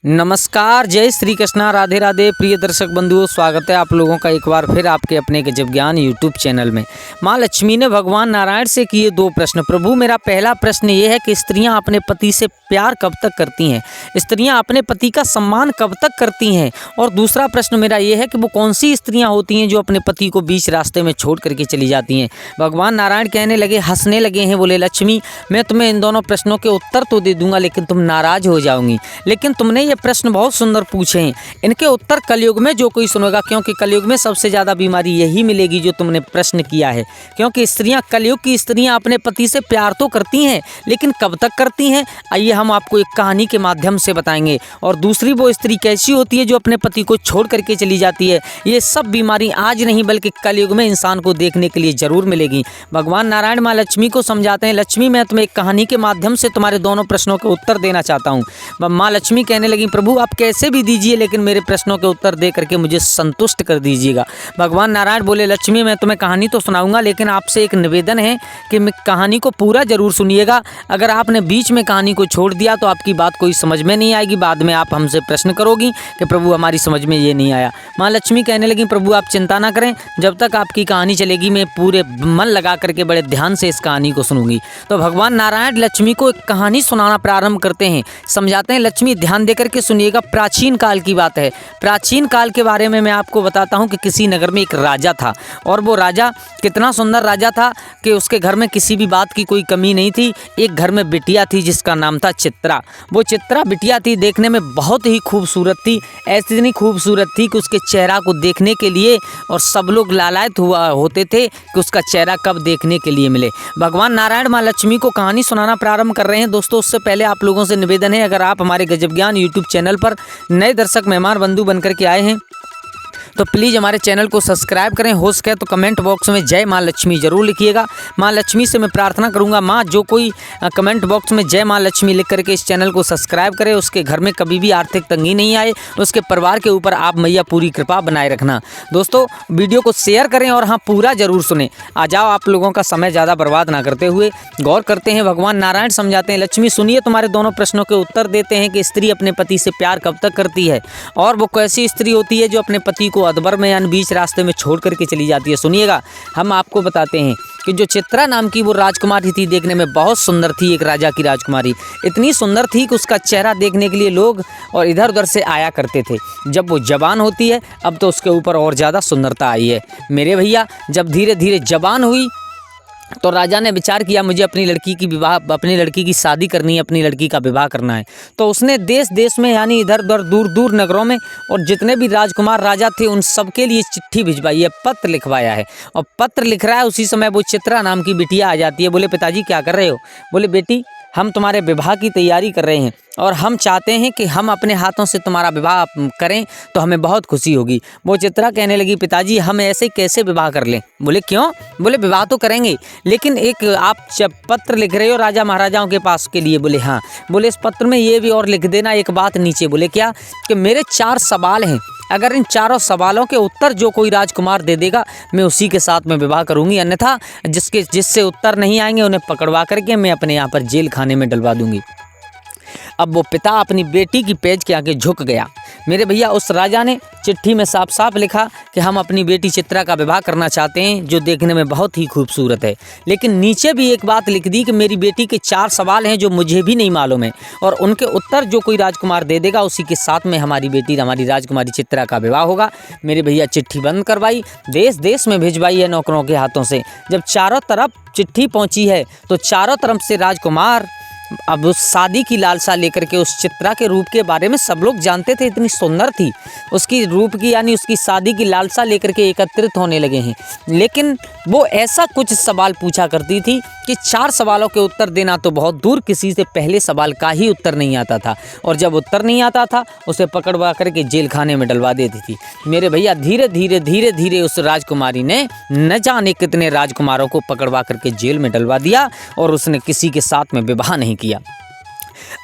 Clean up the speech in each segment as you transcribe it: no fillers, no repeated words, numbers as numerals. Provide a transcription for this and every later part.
नमस्कार, जय श्री कृष्णा, राधे राधे। प्रिय दर्शक बंधुओं, स्वागत है आप लोगों का एक बार फिर आपके अपने गजब ज्ञान यूट्यूब चैनल में। माँ लक्ष्मी ने भगवान नारायण से किए दो प्रश्न। प्रभु, मेरा पहला प्रश्न ये है कि स्त्रियां अपने पति से प्यार कब तक करती हैं, स्त्रियां अपने पति का सम्मान कब तक करती हैं। और दूसरा प्रश्न मेरा ये है कि वो कौन सी स्त्रियाँ होती हैं जो अपने पति को बीच रास्ते में छोड़ करके चली जाती हैं। भगवान नारायण कहने लगे, हंसने लगे हैं, बोले लक्ष्मी, मैं तुम्हें इन दोनों प्रश्नों के उत्तर तो दे दूंगा, लेकिन तुम नाराज हो जाओगी। लेकिन तुमने ये प्रश्न बहुत सुंदर पूछे हैं, इनके उत्तर कलयुग में जो कोई सुनेगा, क्योंकि कलयुग में सबसे ज़्यादा बीमारी यही मिलेगी जो तुमने प्रश्न किया है। क्योंकि स्त्रियां, कलयुग की स्त्रियां अपने पति से प्यार तो करती हैं, लेकिन कब तक करती हैं, आइए हम आपको एक कहानी के माध्यम से बताएंगे। और दूसरी वो स्त्री कैसी होती है जो अपने पति को छोड़ करके चली जाती है। ये सब बीमारी आज नहीं बल्कि कलयुग में इंसान को देखने के लिए जरूर मिलेगी। भगवान नारायण माँ लक्ष्मी को समझाते हैं, लक्ष्मी, मैं तुम्हें एक कहानी के माध्यम से तुम्हारे दोनों प्रश्नों के उत्तर देना चाहता हूँ। माँ लक्ष्मी कहने लगी, प्रभु आप कैसे भी दीजिए, लेकिन मेरे प्रश्नों के उत्तर दे करके मुझे संतुष्ट कर दीजिएगा। भगवान नारायण बोले, लक्ष्मी, मैं तुम्हें कहानी तो सुनाऊंगा, लेकिन आपसे एक निवेदन है कि कहानी को पूरा जरूर सुनिएगा। अगर आपने बीच में कहानी को छोड़ दिया तो आपकी बात कोई समझ में नहीं आएगी। बाद में आप हमसे प्रश्न करोगी कि प्रभु हमारी समझ में ये नहीं आया। माँ लक्ष्मी कहने लगी, प्रभु आप चिंता ना करें, जब तक आपकी कहानी चलेगी मैं पूरे मन लगा करके बड़े ध्यान से इस कहानी को सुनूंगी। तो भगवान नारायण लक्ष्मी को एक कहानी सुनाना प्रारंभ करते हैं। समझाते हैं, लक्ष्मी ध्यान देकर के सुनिएगा। प्राचीन काल की बात है। प्राचीन काल के बारे में मैं आपको बताता हूँ कि किसी नगर में एक राजा था, और वो राजा कितना सुंदर राजा था कि उसके घर में किसी भी बात की कोई कमी नहीं थी। एक घर में बिटिया थी जिसका नाम था चित्रा। वो चित्रा बिटिया थी, देखने में बहुत ही खूबसूरत थी। ऐसी इतनी खूबसूरत थी कि उसके चेहरा को देखने के लिए और सब लोग लालायित होते थे कि उसका चेहरा कब देखने के लिए मिले। भगवान नारायण माँ लक्ष्मी को कहानी सुनाना प्रारंभ कर रहे हैं। दोस्तों, उससे पहले आप लोगों से निवेदन है, अगर आप हमारे गजब ज्ञान यूट्यूब चैनल पर नए दर्शक मेहमान बंधु बनकर के आए हैं तो प्लीज़ हमारे चैनल को सब्सक्राइब करें। हो सके तो कमेंट बॉक्स में जय माँ लक्ष्मी जरूर लिखिएगा। माँ लक्ष्मी से मैं प्रार्थना करूंगा, माँ जो कोई कमेंट बॉक्स में जय माँ लक्ष्मी लिख करके इस चैनल को सब्सक्राइब करे, उसके घर में कभी भी आर्थिक तंगी नहीं आए, उसके परिवार के ऊपर आप मैया पूरी कृपा बनाए रखना। दोस्तों, वीडियो को शेयर करें और हाँ पूरा जरूर सुने। आ जाओ, आप लोगों का समय ज़्यादा बर्बाद ना करते हुए गौर करते हैं। भगवान नारायण समझाते हैं, लक्ष्मी सुनिए, तुम्हारे दोनों प्रश्नों के उत्तर देते हैं कि स्त्री अपने पति से प्यार कब तक करती है, और वो कैसी स्त्री होती है जो अपने पति को अदबर में यानी बीच रास्ते में छोड़ करके चली जाती है। सुनिएगा, हम आपको बताते हैं कि जो चित्रा नाम की वो राजकुमारी थी, देखने में बहुत सुंदर थी। एक राजा की राजकुमारी इतनी सुंदर थी कि उसका चेहरा देखने के लिए लोग और इधर उधर से आया करते थे। जब वो जवान होती है, अब तो उसके ऊपर और ज़्यादा सुंदरता आई है मेरे भैया। जब धीरे धीरे जवान हुई तो राजा ने विचार किया, मुझे अपनी लड़की की शादी करनी है, अपनी लड़की का विवाह करना है। तो उसने देश देश में यानी इधर उधर दूर दूर नगरों में और जितने भी राजकुमार राजा थे उन सबके लिए चिट्ठी भिजवाई है, पत्र लिखवाया है। और पत्र लिख रहा है, उसी समय वो चित्रा नाम की बिटिया आ जाती है। बोले, पिताजी क्या कर रहे हो? बोले, बेटी हम तुम्हारे विवाह की तैयारी कर रहे हैं और हम चाहते हैं कि हम अपने हाथों से तुम्हारा विवाह करें तो हमें बहुत खुशी होगी। वो चित्रा कहने लगी, पिताजी हम ऐसे कैसे विवाह कर लें? बोले, क्यों? बोले, विवाह तो करेंगे, लेकिन एक आप जब पत्र लिख रहे हो राजा महाराजाओं के पास के लिए? बोले, हाँ। बोले, इस पत्र में ये भी और लिख देना एक बात नीचे। बोले, क्या? कि मेरे 4 सवाल हैं, अगर इन 4 सवालों के उत्तर जो कोई राजकुमार दे देगा मैं उसी के साथ में विवाह करूंगी, अन्यथा जिससे उत्तर नहीं आएंगे उन्हें पकड़वा करके मैं अपने यहाँ पर जेल खाने में डलवा दूंगी। अब वो पिता अपनी बेटी की पेज के आगे झुक गया मेरे भैया। उस राजा ने चिट्ठी में साफ साफ लिखा कि हम अपनी बेटी चित्रा का विवाह करना चाहते हैं, जो देखने में बहुत ही खूबसूरत है। लेकिन नीचे भी एक बात लिख दी कि मेरी बेटी के 4 सवाल हैं जो मुझे भी नहीं मालूम है, और उनके उत्तर जो कोई राजकुमार दे देगा उसी के साथ में हमारी राजकुमारी चित्रा का विवाह होगा। मेरे भैया चिट्ठी बंद करवाई, देश देश में भिजवाई है नौकरों के हाथों से। जब चारों तरफ चिट्ठी पहुंची है तो चारों तरफ से राजकुमार अब उस शादी की लालसा लेकर के, उस चित्रा के रूप के बारे में सब लोग जानते थे, इतनी सुंदर थी, उसकी रूप की यानी उसकी शादी की लालसा लेकर के एकत्रित होने लगे हैं। लेकिन वो ऐसा कुछ सवाल पूछा करती थी कि 4 सवालों के उत्तर देना तो बहुत दूर, किसी से पहले सवाल का ही उत्तर नहीं आता था, और जब उत्तर नहीं आता था उसे पकड़वा करके जेल खाने में डलवा देती थी। मेरे भैया धीरे धीरे उस राजकुमारी ने न जाने कितने राजकुमारों को पकड़वा करके जेल में डलवा दिया, और उसने किसी के साथ में विवाह नहीं किया।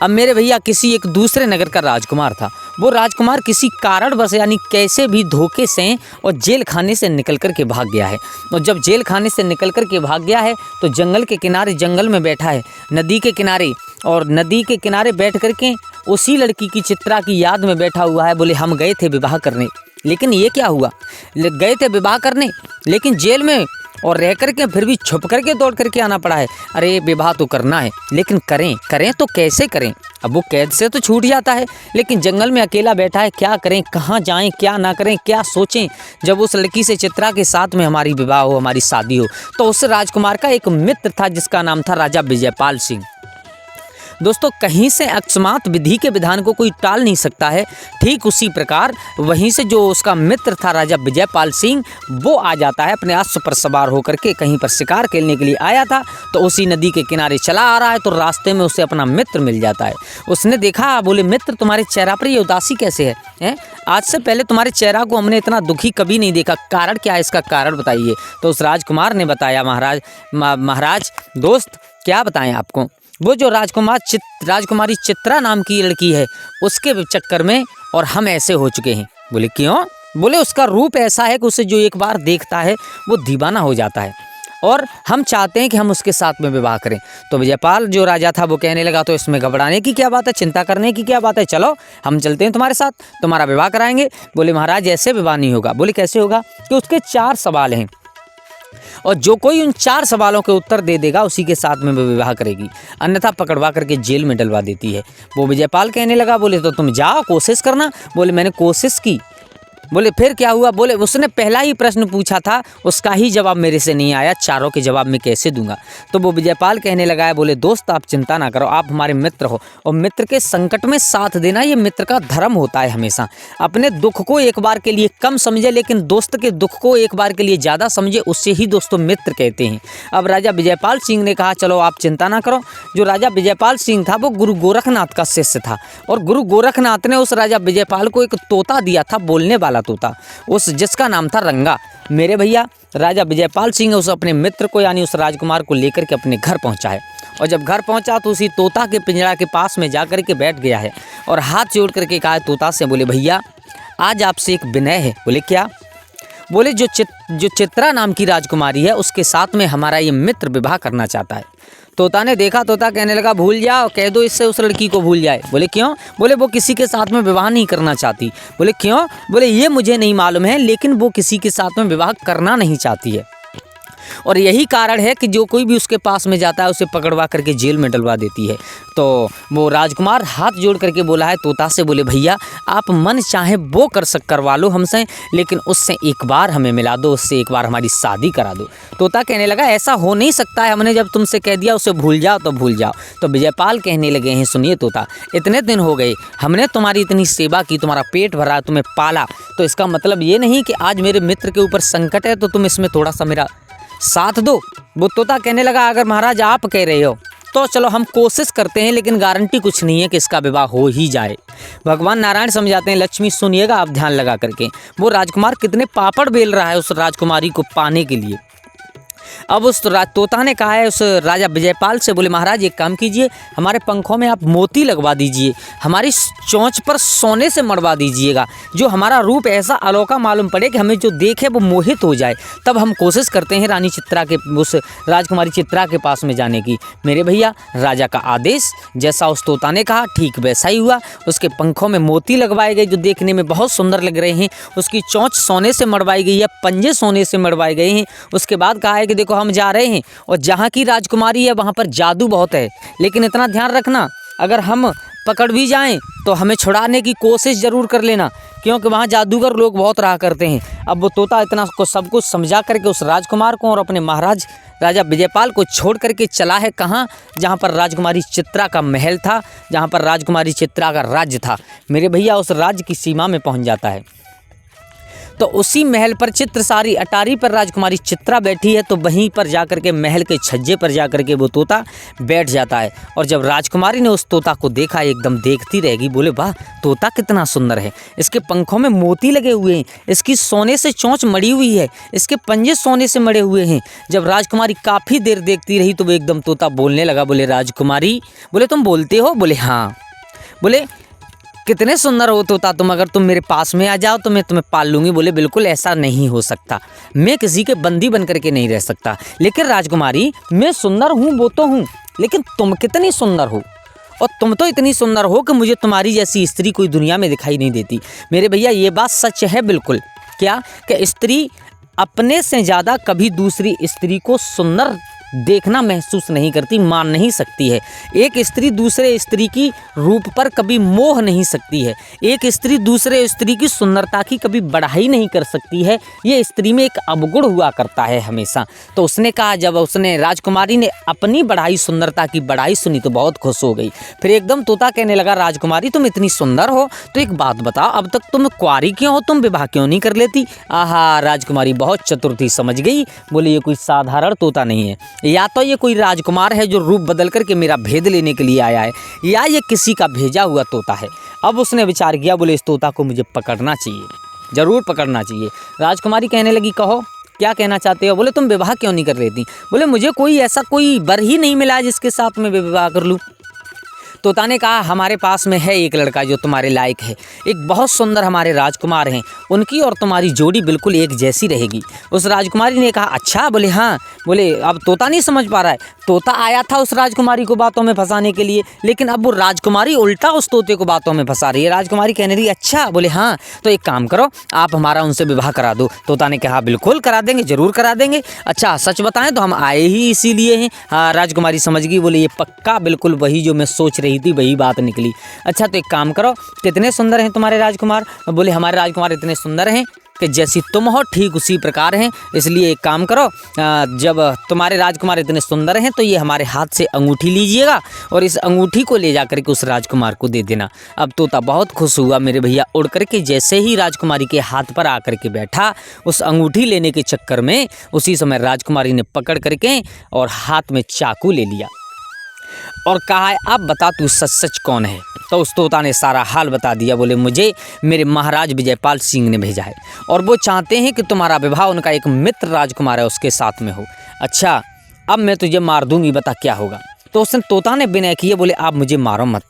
अब मेरे भैया किसी एक दूसरे नगर का राजकुमार था। वो राजकुमार किसी कारणवश यानी कैसे भी धोखे से और जेल खाने से निकल कर के भाग गया है। और जब जेल खाने से निकल कर के भाग गया है तो जंगल के किनारे, जंगल में बैठा है नदी के किनारे, और नदी के किनारे बैठ कर के उसी लड़की की चित्रा की याद में बैठा हुआ है। बोले हम गए थे विवाह करने, लेकिन ये क्या हुआ, गए थे विवाह करने लेकिन जेल में और रह करके फिर भी छुप करके दौड़ करके आना पड़ा है। अरे विवाह तो करना है, लेकिन करें तो कैसे करें। अब वो कैद से तो छूट जाता है, लेकिन जंगल में अकेला बैठा है, क्या करें, कहाँ जाएं, क्या ना करें, क्या सोचें। जब उस लड़की से चित्रा के साथ में हमारी विवाह हो, हमारी शादी हो, तो उस राजकुमार का एक मित्र था जिसका नाम था राजा विजयपाल सिंह। दोस्तों, कहीं से अकस्मात विधि के विधान को कोई टाल नहीं सकता है। ठीक उसी प्रकार वहीं से जो उसका मित्र था राजा विजयपाल सिंह, वो आ जाता है अपने अश्व पर सवार होकर के, कहीं पर शिकार खेलने के लिए आया था। तो उसी नदी के किनारे चला आ रहा है, तो रास्ते में उसे अपना मित्र मिल जाता है। उसने देखा, बोले मित्र तुम्हारे चेहरा पर ये उदासी कैसे है, हैं? आज से पहले तुम्हारे चेहरा को हमने इतना दुखी कभी नहीं देखा, कारण क्या है, इसका कारण बताइए। तो उस राजकुमार ने बताया, महाराज दोस्त क्या बताएं आपको, वो जो राजकुमारी चित्रा नाम की लड़की है, उसके चक्कर में और हम ऐसे हो चुके हैं। बोले क्यों? बोले उसका रूप ऐसा है कि उसे जो एक बार देखता है वो दीवाना हो जाता है, और हम चाहते हैं कि हम उसके साथ में विवाह करें। तो विजयपाल जो राजा था वो कहने लगा, तो इसमें घबराने की क्या बात है, चिंता करने की क्या बात है, चलो हम चलते हैं तुम्हारे साथ, तुम्हारा विवाह कराएंगे। बोले महाराज ऐसे विवाह नहीं होगा। बोले कैसे होगा? कि उसके 4 सवाल हैं, और जो कोई उन 4 सवालों के उत्तर दे देगा उसी के साथ में वो विवाह करेगी, अन्यथा पकड़वा करके जेल में डलवा देती है। वो विजयपाल कहने लगा, बोले तो तुम जाओ कोशिश करना। बोले मैंने कोशिश की। बोले फिर क्या हुआ? बोले उसने पहला ही प्रश्न पूछा था, उसका ही जवाब मेरे से नहीं आया, चारों के जवाब मैं कैसे दूंगा। तो वो विजयपाल कहने लगा है, बोले दोस्त आप चिंता ना करो, आप हमारे मित्र हो, और मित्र के संकट में साथ देना ये मित्र का धर्म होता है। हमेशा अपने दुख को एक बार के लिए कम समझे, लेकिन दोस्त के दुख को एक बार के लिए ज़्यादा समझे, उससे ही दोस्तों मित्र कहते हैं। अब राजा विजयपाल सिंह ने कहा, चलो आप चिंता ना करो। जो राजा विजयपाल सिंह था वो गुरु गोरखनाथ का शिष्य था, और गुरु गोरखनाथ ने उस राजा विजयपाल को एक तोता दिया था, बोलने वाला तोता, उस जिसका नाम था रंगा। मेरे भैया राजा विजयपाल सिंह उस अपने मित्र को यानी उस राजकुमार को लेकर के अपने घर पहुंचा है, और जब घर पहुंचा तो उसी तोता के पिंजरा के पास में जाकर के बैठ गया है, और हाथ जोड़ करके कहा तोता से, बोले भैया आज आपसे एक विनय है। बोले क्या? बोले जो चित्रा नाम की राजकुमारी है उसके साथ में हमारा ये मित्र विवाह करना चाहता है। तोता ने देखा, तोता कहने लगा, भूल जाओ, कह दो इससे उस लड़की को भूल जाए। बोले क्यों? बोले वो किसी के साथ में विवाह नहीं करना चाहती। बोले क्यों? बोले ये मुझे नहीं मालूम है, लेकिन वो किसी के साथ में विवाह करना नहीं चाहती है, और यही कारण है कि जो कोई भी उसके पास में जाता है उसे पकड़वा करके जेल में डलवा देती है। तो वो राजकुमार हाथ जोड़ करके बोला है तोता से, बोले भैया आप मन चाहे वो करवा लो हमसे, लेकिन उससे एक बार हमें मिला दो, उससे एक बार हमारी शादी करा दो। तोता कहने लगा, ऐसा हो नहीं सकता है, हमने जब तुमसे कह दिया उसे भूल जाओ तो भूल जाओ। तो विजयपाल कहने लगे हैं, सुनिए तोता, इतने दिन हो गए हमने तुम्हारी इतनी सेवा की, तुम्हारा पेट भरा, तुम्हें पाला, तो इसका मतलब ये नहीं कि आज मेरे मित्र के ऊपर संकट है तो तुम इसमें थोड़ा सा मेरा साथ दो। वो तोता कहने लगा, अगर महाराज आप कह रहे हो तो चलो हम कोशिश करते हैं, लेकिन गारंटी कुछ नहीं है कि इसका विवाह हो ही जाए। भगवान नारायण समझाते हैं, लक्ष्मी सुनिएगा आप ध्यान लगा करके, वो राजकुमार कितने पापड़ बेल रहा है उस राजकुमारी को पाने के लिए। अब उस तोता ने कहा है उस राजा विजयपाल से, बोले महाराज एक काम कीजिए, हमारे पंखों में आप मोती लगवा दीजिए, हमारी चोंच पर सोने से मड़वा दीजिएगा, जो हमारा रूप ऐसा अनोखा मालूम पड़े कि हमें जो देखे वो मोहित हो जाए, तब हम कोशिश करते हैं रानी चित्रा के, उस राजकुमारी चित्रा के पास में जाने की। मेरे भैया राजा का आदेश, जैसा उस तोता ने कहा ठीक वैसा ही हुआ। उसके पंखों में मोती लगवाए गए जो देखने में बहुत सुंदर लग रहे हैं, उसकी चोंच सोने से मड़वाई गई है, पंजे सोने से मड़वाए गए हैं। उसके बाद कहा है कि देखो हम जा रहे हैं और जहाँ की राजकुमारी है वहाँ पर जादू बहुत है, लेकिन इतना ध्यान रखना अगर हम पकड़ भी जाएं तो हमें छुड़ाने की कोशिश ज़रूर कर लेना, क्योंकि वहाँ जादूगर लोग बहुत रहा करते हैं। अब वो तोता इतना को सब कुछ समझा करके उस राजकुमार को और अपने महाराज राजा विजयपाल को छोड़ करके चला है कहाँ? जहाँ पर राजकुमारी चित्रा का महल था, जहाँ पर राजकुमारी चित्रा का राज्य था। मेरे भैया उस राज्य की सीमा में पहुँच जाता है, तो उसी महल पर चित्रसारी अटारी पर राजकुमारी चित्रा बैठी है, तो वहीं पर जाकर के महल के छज्जे पर जाकर के वो तोता बैठ जाता है। और जब राजकुमारी ने उस तोता को देखा एकदम देखती रहेगी, बोले वाह तोता कितना सुंदर है, इसके पंखों में मोती लगे हुए हैं, इसकी सोने से चोंच मड़ी हुई है, इसके पंजे सोने से मड़े हुए हैं। जब राजकुमारी काफ़ी देर देखती रही तो वो एकदम तोता बोलने लगा, बोले राजकुमारी, बोले तुम बोलते हो? बोले हाँ। बोले कितने सुंदर हो तोता तुम, अगर तुम मेरे पास में आ जाओ तो मैं तुम्हें पाल लूँगी। बोले बिल्कुल ऐसा नहीं हो सकता, मैं किसी के बंदी बन करके नहीं रह सकता। लेकिन राजकुमारी मैं सुंदर हूँ वो तो हूँ, लेकिन तुम कितनी सुंदर हो और तुम तो इतनी सुंदर हो कि मुझे तुम्हारी जैसी स्त्री कोई दुनिया में दिखाई नहीं देती। मेरे भैया ये बात सच है बिल्कुल। क्या कि स्त्री अपने से ज़्यादा कभी दूसरी स्त्री को सुंदर देखना महसूस नहीं करती, मान नहीं सकती है। एक स्त्री दूसरे स्त्री की रूप पर कभी मोह नहीं सकती है। एक स्त्री दूसरे स्त्री की सुंदरता की कभी बढ़ाई नहीं कर सकती है। ये स्त्री में एक अवगुण हुआ करता है हमेशा। तो उसने कहा, जब उसने राजकुमारी ने अपनी बढ़ाई सुंदरता की बढ़ाई सुनी तो बहुत खुश हो गई। फिर एकदम तोता कहने लगा, राजकुमारी तुम इतनी सुंदर हो तो एक बात बताओ, अब तक तुम कुंवारी क्यों हो, तुम विवाह क्यों नहीं कर लेती? आहा, राजकुमारी बहुत चतुर थी, समझ गई। बोले ये कोई साधारण तोता नहीं है, या तो ये कोई राजकुमार है जो रूप बदल करके मेरा भेद लेने के लिए आया है, या ये किसी का भेजा हुआ तोता है। अब उसने विचार किया, बोले इस तोता को मुझे पकड़ना चाहिए, ज़रूर पकड़ना चाहिए। राजकुमारी कहने लगी, कहो क्या कहना चाहते हो? बोले तुम विवाह क्यों नहीं कर लेती? बोले मुझे कोई ऐसा कोई वर ही नहीं मिला जिसके साथ मैं विवाह कर लूँ। तोता ने कहा, हमारे पास में है एक लड़का जो तुम्हारे लायक है, एक बहुत सुंदर हमारे राजकुमार हैं, उनकी और तुम्हारी जोड़ी बिल्कुल एक जैसी रहेगी। उस राजकुमारी ने कहा, अच्छा? बोले हाँ। बोले अब तोता नहीं समझ पा रहा है, तोता आया था उस राजकुमारी को बातों में फंसाने के लिए, लेकिन अब वो राजकुमारी उल्टा उस तोते को बातों में फंसा रही है। राजकुमारी कहने लगी, अच्छा? बोले हाँ, तो एक काम करो, आप हमारा उनसे विवाह करा दो। तोता ने कहा, बिल्कुल करा देंगे, ज़रूर करा देंगे। अच्छा सच बताएं तो हम आए ही इसीलिए हैं। हाँ, राजकुमारी समझ गई, बोले ये पक्का बिल्कुल वही जो मैं सोच रही थी वही बात निकली। अच्छा तो एक काम करो, कितने सुंदर हैं तुम्हारे राजकुमार? बोले हमारे राजकुमार इतने सुंदर हैं कि जैसी तुम हो ठीक उसी प्रकार हैं, इसलिए एक काम करो, जब तुम्हारे राजकुमार इतने सुंदर हैं तो ये हमारे हाथ से अंगूठी लीजिएगा और इस अंगूठी को ले जा करके उस राजकुमार को दे देना। अब तोता बहुत खुश हुआ मेरे भैया, उड़ करके जैसे ही राजकुमारी के हाथ पर आकर के बैठा, उस अंगूठी लेने के चक्कर में उसी समय राजकुमारी ने पकड़ करके और हाथ में चाकू ले लिया और कहा, अब बता तू सच सच कौन है? तो उस तोता ने सारा हाल बता दिया। बोले मुझे मेरे महाराज विजयपाल सिंह ने भेजा है और वो चाहते हैं कि तुम्हारा विवाह उनका एक मित्र राजकुमार है उसके साथ में हो। अच्छा अब मैं तुझे मार दूंगी, बता क्या होगा? तो उसने तोता ने विनय किए, बोले आप मुझे मारो मत,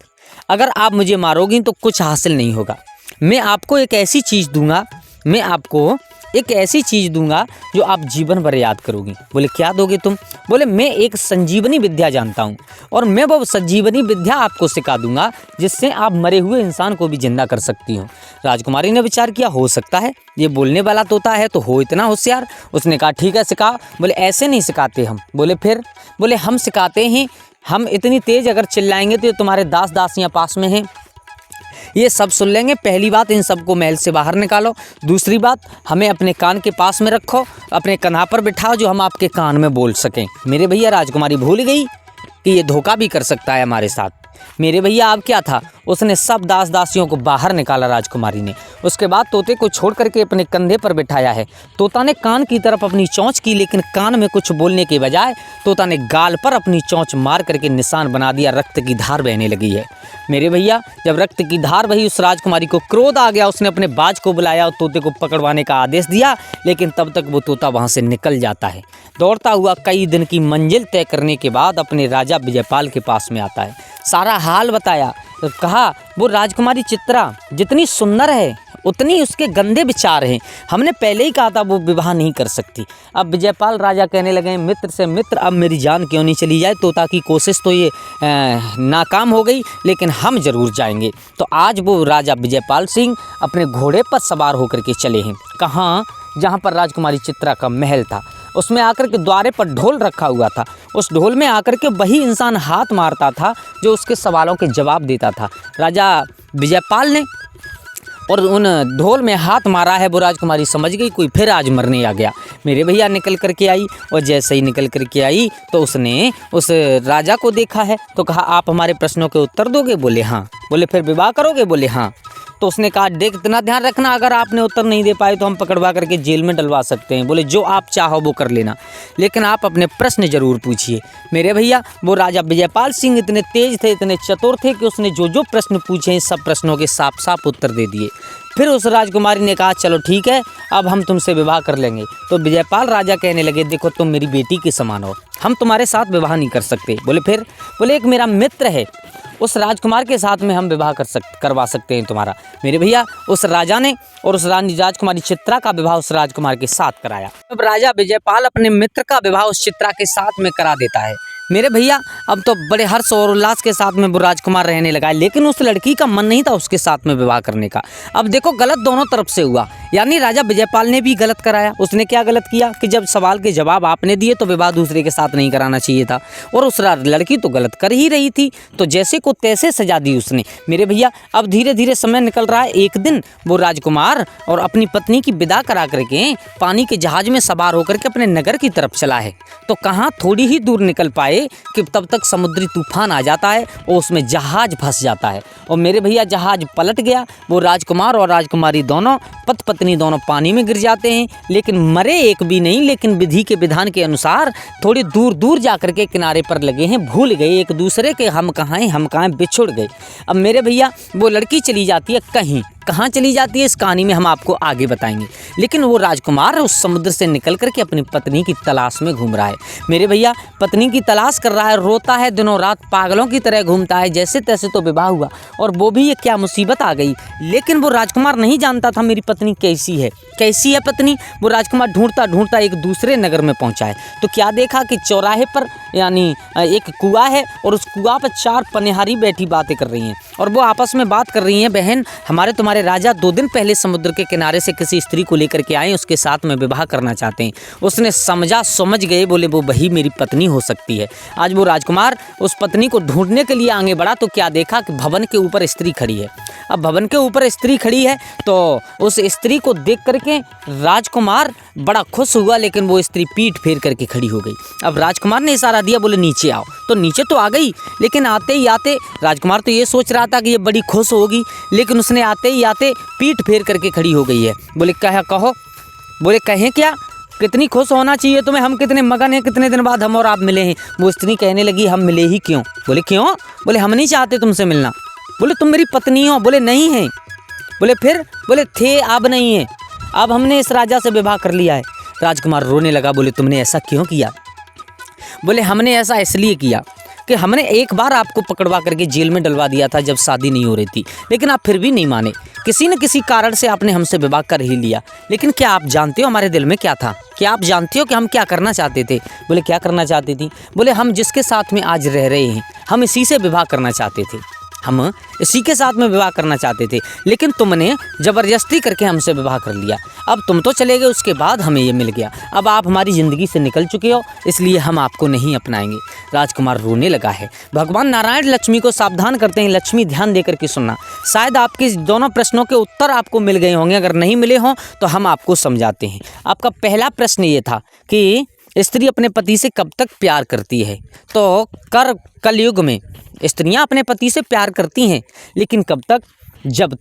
अगर आप मुझे मारोगी तो कुछ हासिल नहीं होगा। मैं आपको एक ऐसी चीज़ दूंगा, मैं आपको एक ऐसी चीज़ दूंगा जो आप जीवन भर याद करोगी। बोले क्या दोगे तुम? बोले मैं एक संजीवनी विद्या जानता हूँ और मैं वो संजीवनी विद्या आपको सिखा दूंगा जिससे आप मरे हुए इंसान को भी जिंदा कर सकती हो। राजकुमारी ने विचार किया, हो सकता है ये बोलने वाला तोता है तो हो इतना होशियार। उसने कहा ठीक है सिखा। बोले ऐसे नहीं सिखाते हम। बोले फिर? बोले हम सिखाते हैं, हम इतनी तेज़ अगर चिल्लाएंगे तो तुम्हारे दास दासियाँ पास में हैं, ये सब सुन लेंगे। पहली बात, इन सबको महल से बाहर निकालो। दूसरी बात, हमें अपने कान के पास में रखो, अपने कन्हा पर बिठाओ जो हम आपके कान में बोल सकें। मेरे भैया राजकुमारी भूल गई कि ये धोखा भी कर सकता है हमारे साथ। मेरे भैया अब क्या था, उसने सब दास दासियों को बाहर निकाला राजकुमारी ने। उसके बाद तोते को छोड़ करके अपने कंधे पर बिठाया है। तोता ने कान की तरफ अपनी चोंच की, लेकिन कान में कुछ बोलने के बजाय तोता ने गाल पर अपनी चोंच मार करके निशान बना दिया। रक्त की धार बहने लगी है। मेरे भैया जब रक्त की धार बही, उस राजकुमारी को क्रोध आ गया। उसने अपने बाज को बुलाया और तोते को पकड़वाने का आदेश दिया, लेकिन तब तक वो तोता वहाँ से निकल जाता है। दौड़ता हुआ कई दिन की मंजिल तय करने के बाद अपने राजा विजयपाल के पास में आता है। सारा हाल बताया तो कहा, वो राजकुमारी चित्रा जितनी सुंदर है उतनी उसके गंदे विचार हैं। हमने पहले ही कहा था वो विवाह नहीं कर सकती। अब विजयपाल राजा कहने लगे, मित्र से मित्र, अब मेरी जान क्यों नहीं चली जाए। तोता की कोशिश तो ये नाकाम हो गई, लेकिन हम जरूर जाएंगे। तो आज वो राजा विजयपाल सिंह अपने घोड़े पर सवार होकर के चले हैं। कहाँ? जहाँ पर राजकुमारी चित्रा का महल था, उसमें आकर के द्वारे पर ढोल रखा हुआ था। उस ढोल में आकर के वही इंसान हाथ मारता था जो उसके सवालों के जवाब देता था। राजा विजयपाल ने और उन ढोल में हाथ मारा है। वो राजकुमारी समझ गई कोई फिर आज मरने आ गया। मेरे भैया निकल करके आई और जैसे ही निकल करके आई तो उसने उस राजा को देखा है तो कहा, आप हमारे प्रश्नों के उत्तर दोगे? बोले हाँ। बोले फिर विवाह करोगे? बोले हाँ। तो उसने कहा, देख इतना ध्यान रखना, अगर आपने उत्तर नहीं दे पाए तो हम पकड़वा करके जेल में डलवा सकते हैं। बोले जो आप चाहो वो कर लेना, लेकिन आप अपने प्रश्न जरूर पूछिए। मेरे भैया वो राजा विजयपाल सिंह इतने तेज थे, इतने चतुर थे कि उसने जो जो प्रश्न पूछे सब प्रश्नों के साफ साफ उत्तर दे दिए। फिर उस राजकुमारी ने कहा, चलो ठीक है, अब हम तुमसे विवाह कर लेंगे। तो विजयपाल राजा कहने लगे, देखो तुम मेरी बेटी के समान हो, हम तुम्हारे साथ विवाह नहीं कर सकते। बोले फिर? बोले एक मेरा मित्र है, उस राजकुमार के साथ में हम विवाह करवा सकते हैं तुम्हारा। मेरे भैया उस राजा ने और उस राजकुमारी चित्रा का विवाह उस राजकुमार के साथ कराया। अब राजा विजयपाल अपने मित्र का विवाह उस चित्रा के साथ में करा देता है। मेरे भैया अब तो बड़े हर्ष और उल्लास के साथ में वो राजकुमार रहने लगा है, लेकिन उस लड़की का मन नहीं था उसके साथ में विवाह करने का। अब देखो गलत दोनों तरफ से हुआ, यानी राजा विजयपाल ने भी गलत कराया। उसने क्या गलत किया कि जब सवाल के जवाब आपने दिए तो विवाह दूसरे के साथ नहीं कराना चाहिए था, और उस लड़की तो गलत कर ही रही थी, तो जैसे को तैसे सजा दी उसने। मेरे भैया अब धीरे धीरे समय निकल रहा है। एक दिन वो राजकुमार और अपनी पत्नी की विदा करा करके पानी के जहाज में सवार होकर के अपने नगर की तरफ चला है। तो कहाँ थोड़ी ही दूर निकल पाए कि तब तक समुद्री तूफान आ जाता है और उसमें जहाज फंस जाता है, और मेरे भैया जहाज पलट गया। वो राजकुमार और राजकुमारी दोनों पति पत्नी दोनों पानी में गिर जाते हैं, लेकिन मरे एक भी नहीं, लेकिन विधि के विधान के अनुसार थोड़ी दूर दूर जाकर के किनारे पर लगे हैं, भूल गए एक दूसरे के हम कहाँ बिछुड़ गए। अब मेरे भैया वो लड़की चली जाती है कहीं, कहाँ चली जाती है इस कहानी में हम आपको आगे बताएंगे, लेकिन वो राजकुमार उस समुद्र से निकल करके अपनी पत्नी की तलाश में घूम रहा है। मेरे भैया पत्नी की तलाश कर रहा है, रोता है दिनों रात, पागलों की तरह घूमता है। जैसे तैसे तो विवाह हुआ, और वो भी ये क्या मुसीबत आ गई, लेकिन वो राजकुमार नहीं जानता था मेरी पत्नी कैसी है पत्नी। वो राजकुमार ढूंढता ढूंढता एक दूसरे नगर में पहुंचा है, तो क्या देखा कि चौराहे पर यानी एक कुआं है, और उस कुआं पर 4 पनिहारी बैठी बातें कर रही हैं, और वो आपस में बात कर रही हैं, बहन तुम्हारे राजा 2 दिन पहले समुद्र के किनारे से किसी स्त्री को लेकर के आए, उसके साथ में विवाह करना चाहते हैं। उसने समझ गए, बोले वो वही मेरी पत्नी हो सकती है। आज वो राजकुमार उस पत्नी को ढूंढने के लिए आगे बढ़ा, तो क्या देखा कि भवन के ऊपर स्त्री खड़ी है। अब भवन के ऊपर स्त्री खड़ी है, तो उस स्त्री को देख करके राजकुमार बड़ा खुश हुआ, लेकिन वो स्त्री पीठ फेर करके खड़ी हो गई। अब राजकुमार ने इशारा दिया, बोले नीचे आओ, तो नीचे तो आ गई, लेकिन आते ही आते राजकुमार तो ये सोच रहा था कि ये बड़ी खुश होगी, लेकिन उसने आते ही आते पीठ फेर करके खड़ी हो गई है। बोले क्या कहो, बोले कहें क्या, कितनी खुश होना चाहिए तुम्हें, हम कितने मगन हैं, कितने दिन बाद हम और आप मिले हैं। वो स्त्री कहने लगी हम मिले ही क्यों। बोले क्यों, बोले हम नहीं चाहते तुमसे मिलना। बोले तुम मेरी पत्नी हो। बोले नहीं है। बोले फिर, बोले थे अब नहीं है, अब हमने इस राजा से विवाह कर लिया है। राजकुमार रोने लगा, बोले तुमने ऐसा क्यों किया। बोले हमने ऐसा इसलिए किया कि हमने एक बार आपको पकड़वा करके जेल में डलवा दिया था जब शादी नहीं हो रही थी, लेकिन आप फिर भी नहीं माने, किसी न किसी कारण से आपने हमसे विवाह कर ही लिया। लेकिन क्या आप जानते हो हमारे दिल में क्या था, क्या आप जानते हो कि हम क्या करना चाहते थे। बोले क्या करना चाहती थी। बोले हम जिसके साथ में आज रह रहे हैं, हम इसी से विवाह करना चाहते थे, हम इसी के साथ में विवाह करना चाहते थे, लेकिन तुमने ज़बरदस्ती करके हमसे विवाह कर लिया। अब तुम तो चले गए, उसके बाद हमें ये मिल गया, अब आप हमारी ज़िंदगी से निकल चुके हो, इसलिए हम आपको नहीं अपनाएंगे। राजकुमार रोने लगा है। भगवान नारायण लक्ष्मी को सावधान करते हैं, लक्ष्मी ध्यान दे करके सुनना, शायद आपके दोनों प्रश्नों के उत्तर आपको मिल गए होंगे, अगर नहीं मिले हों तो हम आपको समझाते हैं। आपका पहला प्रश्न ये था कि स्त्री अपने पति से कब तक प्यार करती है। तो कलयुग में स्त्रियां अपने पति से प्यार करती हैं, लेकिन कब तक, जब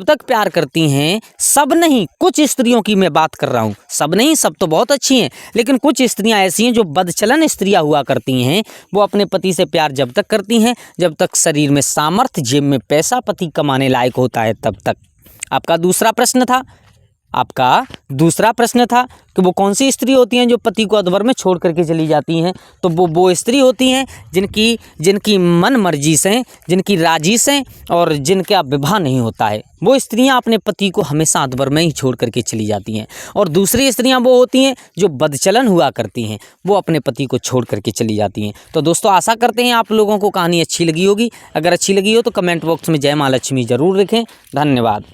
तक प्यार करती हैं। सब नहीं, कुछ स्त्रियों की मैं बात कर रहा हूँ, सब नहीं, सब तो बहुत अच्छी हैं, लेकिन कुछ स्त्रियां ऐसी हैं जो बदचलन स्त्रियां हुआ करती हैं, वो अपने पति से प्यार जब तक करती हैं जब तक शरीर में सामर्थ्य, जेब में पैसा पति कमाने लायक होता है तब तक। आपका दूसरा प्रश्न था कि वो कौन सी स्त्री होती हैं जो पति को अधवर में छोड़ करके चली जाती हैं। तो वो स्त्री होती हैं जिनकी मन मर्जी से, जिनकी राजी से और जिनका विवाह नहीं होता है, वो स्त्रियां अपने पति को हमेशा अधवर में ही छोड़ करके चली जाती हैं। और दूसरी स्त्रियां वो होती हैं जो बदचलन हुआ करती हैं, वो अपने पति को छोड़ करके चली जाती हैं। तो दोस्तों आशा करते हैं आप लोगों को कहानी अच्छी लगी होगी। अगर अच्छी लगी हो तो कमेंट बॉक्स में जय माँ लक्ष्मी ज़रूर लिखें। धन्यवाद।